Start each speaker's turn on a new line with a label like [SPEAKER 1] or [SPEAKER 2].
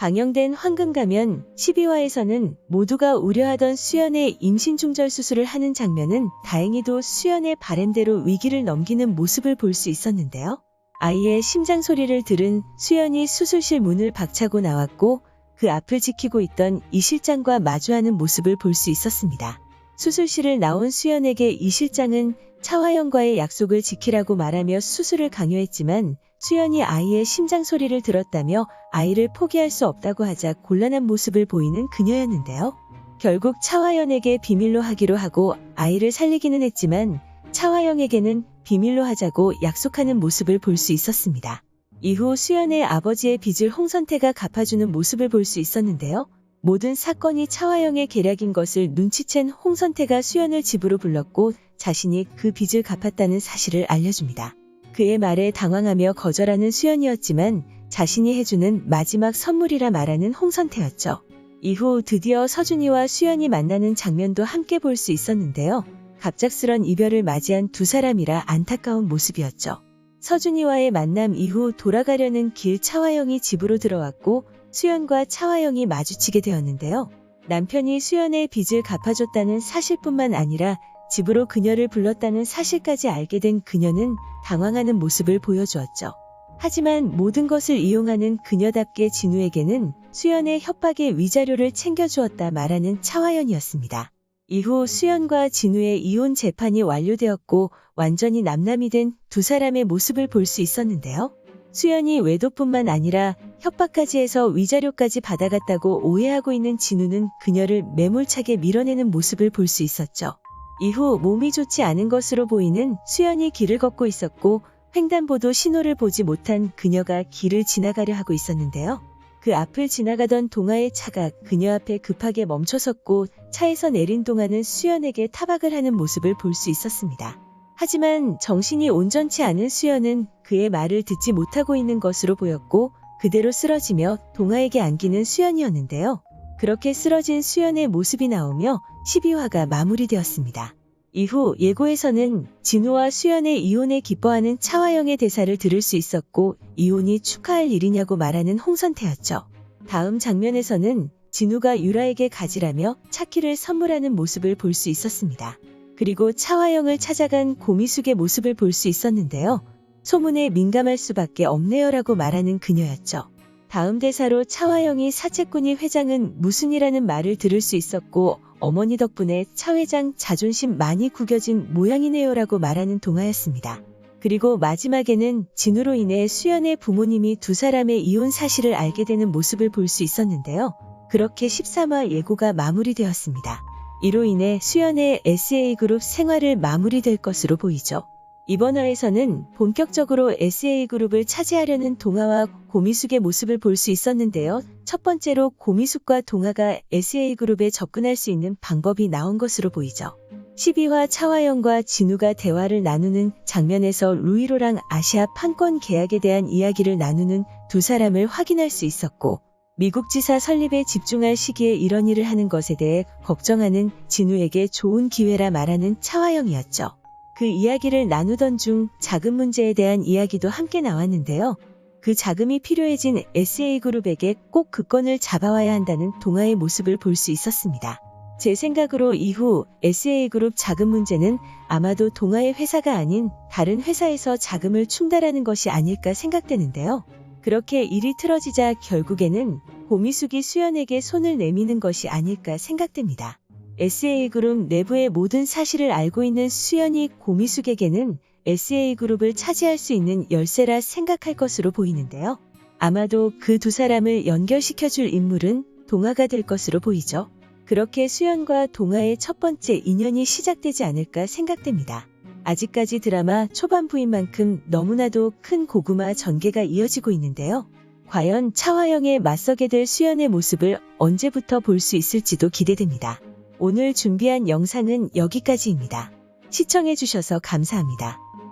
[SPEAKER 1] 방영된 황금가면 12화에서는 모두가 우려하던 수연의 임신 중절 수술을 하는 장면은 다행히도 수연의 바램대로 위기를 넘기는 모습을 볼 수 있었는데요. 아이의 심장 소리를 들은 수연이 수술실 문을 박차고 나왔고 그 앞을 지키고 있던 이 실장과 마주하는 모습을 볼 수 있었습니다. 수술실을 나온 수연에게 이 실장은 차화영과의 약속을 지키라고 말하며 수술을 강요했지만 수연이 아이의 심장 소리를 들었다며 아이를 포기할 수 없다고 하자 곤란한 모습을 보이는 그녀였는데요. 결국 차화영에게 비밀로 하기로 하고 아이를 살리기는 했지만 차화영에게는 비밀로 하자고 약속하는 모습을 볼 수 있었습니다. 이후 수연의 아버지의 빚을 홍선태가 갚아주는 모습을 볼 수 있었는데요. 모든 사건이 차화영의 계략인 것을 눈치챈 홍선태가 수연을 집으로 불렀고 자신이 그 빚을 갚았다는 사실을 알려줍니다. 그의 말에 당황하며 거절하는 수연이었지만 자신이 해주는 마지막 선물이라 말하는 홍선태였죠. 이후 드디어 서준이와 수연이 만나는 장면도 함께 볼 수 있었는데요. 갑작스런 이별을 맞이한 두 사람이라 안타까운 모습이었죠. 서준이와의 만남 이후 돌아가려는 길 차화영이 집으로 들어왔고 수연과 차화영이 마주치게 되었는데요. 남편이 수연의 빚을 갚아줬다는 사실뿐만 아니라 집으로 그녀를 불렀다는 사실까지 알게 된 그녀는 당황하는 모습을 보여주었죠. 하지만 모든 것을 이용하는 그녀답게 진우에게는 수연의 협박의 위자료를 챙겨주었다 말하는 차화연이었습니다. 이후 수연과 진우의 이혼 재판이 완료되었고 완전히 남남이 된 두 사람의 모습을 볼 수 있었는데요. 수연이 외도뿐만 아니라 협박까지 해서 위자료까지 받아갔다고 오해하고 있는 진우는 그녀를 매몰차게 밀어내는 모습을 볼 수 있었죠. 이후 몸이 좋지 않은 것으로 보이는 수연이 길을 걷고 있었고 횡단보도 신호를 보지 못한 그녀가 길을 지나가려 하고 있었는데요. 그 앞을 지나가던 동아의 차가 그녀 앞에 급하게 멈춰섰고 차에서 내린 동아는 수연에게 타박을 하는 모습을 볼 수 있었습니다. 하지만 정신이 온전치 않은 수연은 그의 말을 듣지 못하고 있는 것으로 보였고 그대로 쓰러지며 동아에게 안기는 수연이었는데요. 그렇게 쓰러진 수연의 모습이 나오며 12화가 마무리되었습니다. 이후 예고에서는 진우와 수연의 이혼에 기뻐하는 차화영의 대사를 들을 수 있었고 이혼이 축하할 일이냐고 말하는 홍선태였죠. 다음 장면에서는 진우가 유라에게 가지라며 차키를 선물하는 모습을 볼 수 있었습니다. 그리고 차화영을 찾아간 고미숙의 모습을 볼 수 있었는데요. 소문에 민감할 수밖에 없네요라고 말하는 그녀였죠. 다음 대사로 차화영이 사채꾼이 회장은 무슨이라는 말을 들을 수 있었고 어머니 덕분에 차 회장 자존심 많이 구겨진 모양이네요라고 말하는 동화였습니다. 그리고 마지막에는 진우로 인해 수연의 부모님이 두 사람의 이혼 사실을 알게 되는 모습을 볼 수 있었는데요. 그렇게 13화 예고가 마무리되었습니다. 이로 인해 수연의 SA그룹 생활을 마무리될 것으로 보이죠. 이번 화에서는 본격적으로 SA그룹을 차지하려는 동아와 고미숙의 모습을 볼 수 있었는데요. 첫 번째로 고미숙과 동아가 SA그룹에 접근할 수 있는 방법이 나온 것으로 보이죠. 12화 차화영과 진우가 대화를 나누는 장면에서 루이로랑 아시아 판권 계약에 대한 이야기를 나누는 두 사람을 확인할 수 있었고 미국 지사 설립에 집중할 시기에 이런 일을 하는 것에 대해 걱정하는 진우에게 좋은 기회라 말하는 차화영이었죠. 그 이야기를 나누던 중 자금 문제에 대한 이야기도 함께 나왔는데요. 그 자금이 필요해진 SA그룹에게 꼭 그 건을 잡아와야 한다는 동아의 모습을 볼 수 있었습니다. 제 생각으로 이후 SA그룹 자금 문제는 아마도 동아의 회사가 아닌 다른 회사에서 자금을 충당하는 것이 아닐까 생각되는데요. 그렇게 일이 틀어지자 결국에는 고미숙이 수연에게 손을 내미는 것이 아닐까 생각됩니다. SA그룹 내부의 모든 사실을 알고 있는 수연이 고미숙에게는 SA그룹을 차지할 수 있는 열쇠라 생각할 것으로 보이는데요. 아마도 그 두 사람을 연결시켜줄 인물은 동아가 될 것으로 보이죠. 그렇게 수연과 동아의 첫 번째 인연이 시작되지 않을까 생각됩니다. 아직까지 드라마 초반부인 만큼 너무나도 큰 고구마 전개가 이어지고 있는데요. 과연 차화영에 맞서게 될 수연의 모습을 언제부터 볼 수 있을지도 기대됩니다. 오늘 준비한 영상은 여기까지입니다. 시청해주셔서 감사합니다.